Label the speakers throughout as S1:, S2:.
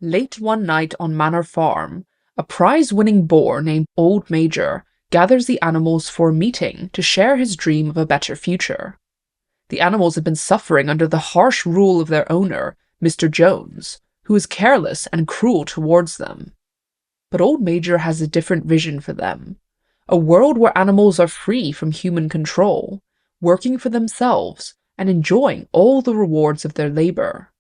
S1: Late one night on Manor Farm, a prize-winning boar named Old Major gathers the animals for a meeting to share his dream of a better future. The animals have been suffering under the harsh rule of their owner, Mr. Jones, who is careless and cruel towards them. But Old Major has a different vision for them, a world where animals are free from human control, working for themselves and enjoying all the rewards of their labor.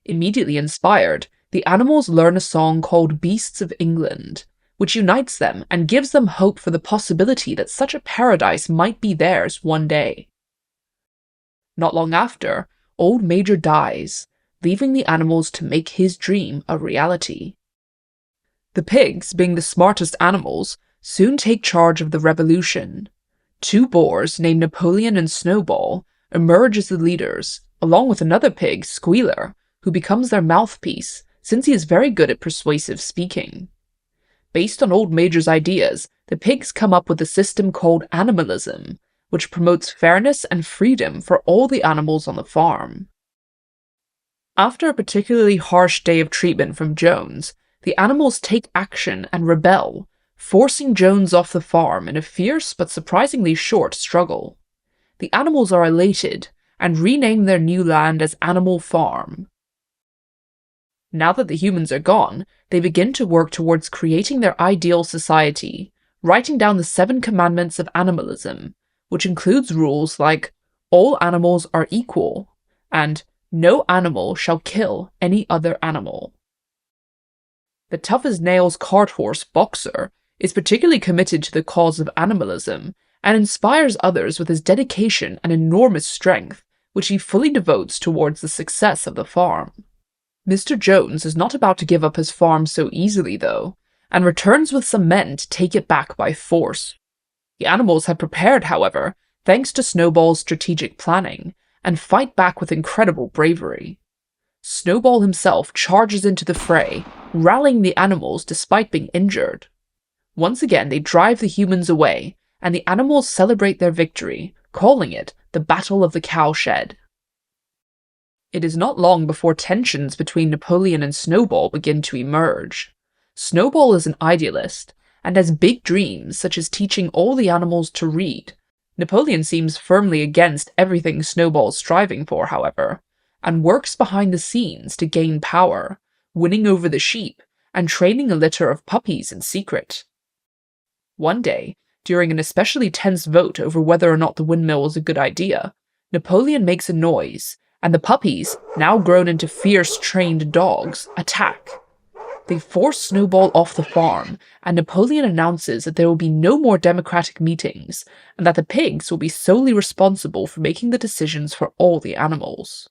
S1: Immediately inspired, the animals learn a song called Beasts of England, which unites them and gives them hope for the possibility that such a paradise might be theirs one day. Not long after, Old Major dies, leaving the animals to make his dream a reality. The pigs, being the smartest animals, soon take charge of the revolution. Two boars named Napoleon and Snowball emerge as the leaders, along with another pig, Squealer, who becomes their mouthpiece, since he is very good at persuasive speaking. Based on Old Major's ideas, the pigs come up with a system called animalism, which promotes fairness and freedom for all the animals on the farm. After a particularly harsh day of treatment from Jones, the animals take action and rebel, forcing Jones off the farm in a fierce but surprisingly short struggle. The animals are elated and rename their new land as Animal Farm. Now that the humans are gone, they begin to work towards creating their ideal society, writing down the 7 commandments of animalism, which includes rules like all animals are equal and no animal shall kill any other animal. The tough-as-nails cart horse Boxer is particularly committed to the cause of animalism and inspires others with his dedication and enormous strength, which he fully devotes towards the success of the farm. Mr. Jones is not about to give up his farm so easily, though, and returns with some men to take it back by force. The animals have prepared, however, thanks to Snowball's strategic planning, and fight back with incredible bravery. Snowball himself charges into the fray, rallying the animals despite being injured. Once again, they drive the humans away, and the animals celebrate their victory, calling it the Battle of the Cowshed. It is not long before tensions between Napoleon and Snowball begin to emerge. Snowball is an idealist, and has big dreams such as teaching all the animals to read. Napoleon seems firmly against everything Snowball is striving for, however, and works behind the scenes to gain power, winning over the sheep, and training a litter of puppies in secret. One day, during an especially tense vote over whether or not the windmill was a good idea, Napoleon makes a noise, and the puppies, now grown into fierce trained dogs, attack. They force Snowball off the farm, and Napoleon announces that there will be no more democratic meetings, and that the pigs will be solely responsible for making the decisions for all the animals.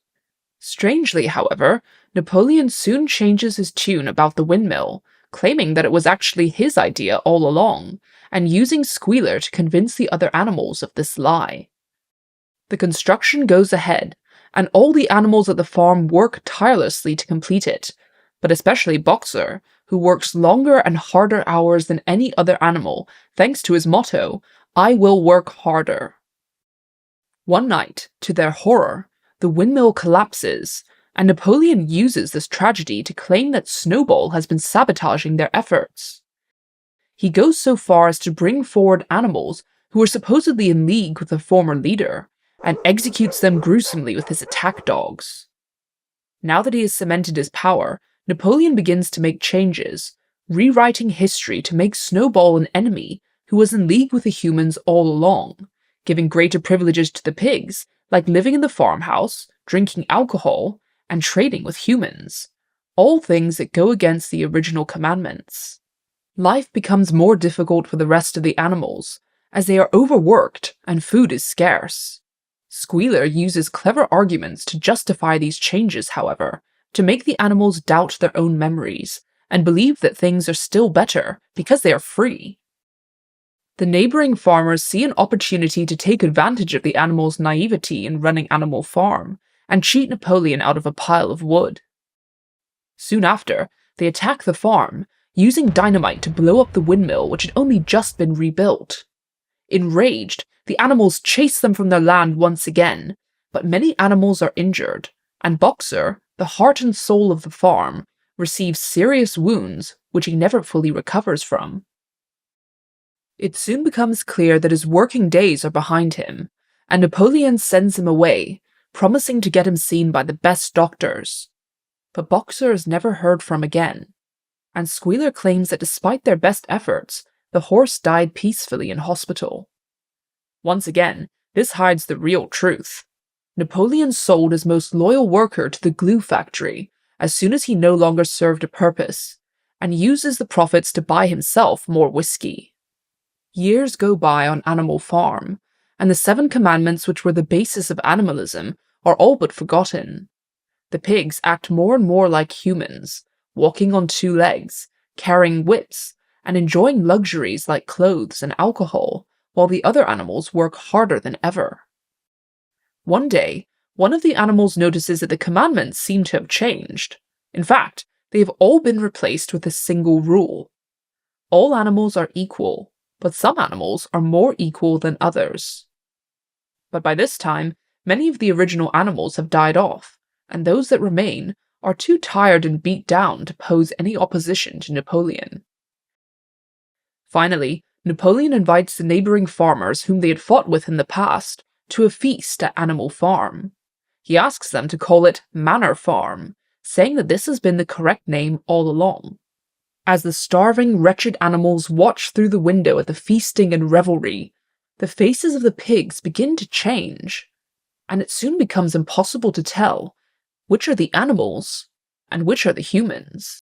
S1: Strangely, however, Napoleon soon changes his tune about the windmill, claiming that it was actually his idea all along, and using Squealer to convince the other animals of this lie. The construction goes ahead, and all the animals at the farm work tirelessly to complete it, but especially Boxer, who works longer and harder hours than any other animal, thanks to his motto, "I will work harder." One night, to their horror, the windmill collapses, and Napoleon uses this tragedy to claim that Snowball has been sabotaging their efforts. He goes so far as to bring forward animals who were supposedly in league with the former leader, and executes them gruesomely with his attack dogs. Now that he has cemented his power, Napoleon begins to make changes, rewriting history to make Snowball an enemy who was in league with the humans all along, giving greater privileges to the pigs, like living in the farmhouse, drinking alcohol, and trading with humans, all things that go against the original commandments. Life becomes more difficult for the rest of the animals, as they are overworked and food is scarce. Squealer uses clever arguments to justify these changes, however, to make the animals doubt their own memories, and believe that things are still better because they are free. The neighboring farmers see an opportunity to take advantage of the animals' naivety in running Animal Farm, and cheat Napoleon out of a pile of wood. Soon after, they attack the farm, using dynamite to blow up the windmill which had only just been rebuilt. Enraged, the animals chase them from their land once again, but many animals are injured, and Boxer, the heart and soul of the farm, receives serious wounds which he never fully recovers from. It soon becomes clear that his working days are behind him, and Napoleon sends him away, promising to get him seen by the best doctors. But Boxer is never heard from again, and Squealer claims that despite their best efforts, the horse died peacefully in hospital. Once again, this hides the real truth. Napoleon sold his most loyal worker to the glue factory as soon as he no longer served a purpose, and uses the profits to buy himself more whiskey. Years go by on Animal Farm, and the 7 commandments which were the basis of animalism are all but forgotten. The pigs act more and more like humans, walking on 2 legs, carrying whips, and enjoying luxuries like clothes and alcohol, while the other animals work harder than ever. One day, one of the animals notices that the commandments seem to have changed. In fact, they have all been replaced with a single rule. All animals are equal, but some animals are more equal than others. But by this time, many of the original animals have died off, and those that remain are too tired and beat down to pose any opposition to Napoleon. Finally, Napoleon invites the neighboring farmers whom they had fought with in the past to a feast at Animal Farm. He asks them to call it Manor Farm, saying that this has been the correct name all along. As the starving, wretched animals watch through the window at the feasting and revelry, the faces of the pigs begin to change, and it soon becomes impossible to tell which are the animals and which are the humans.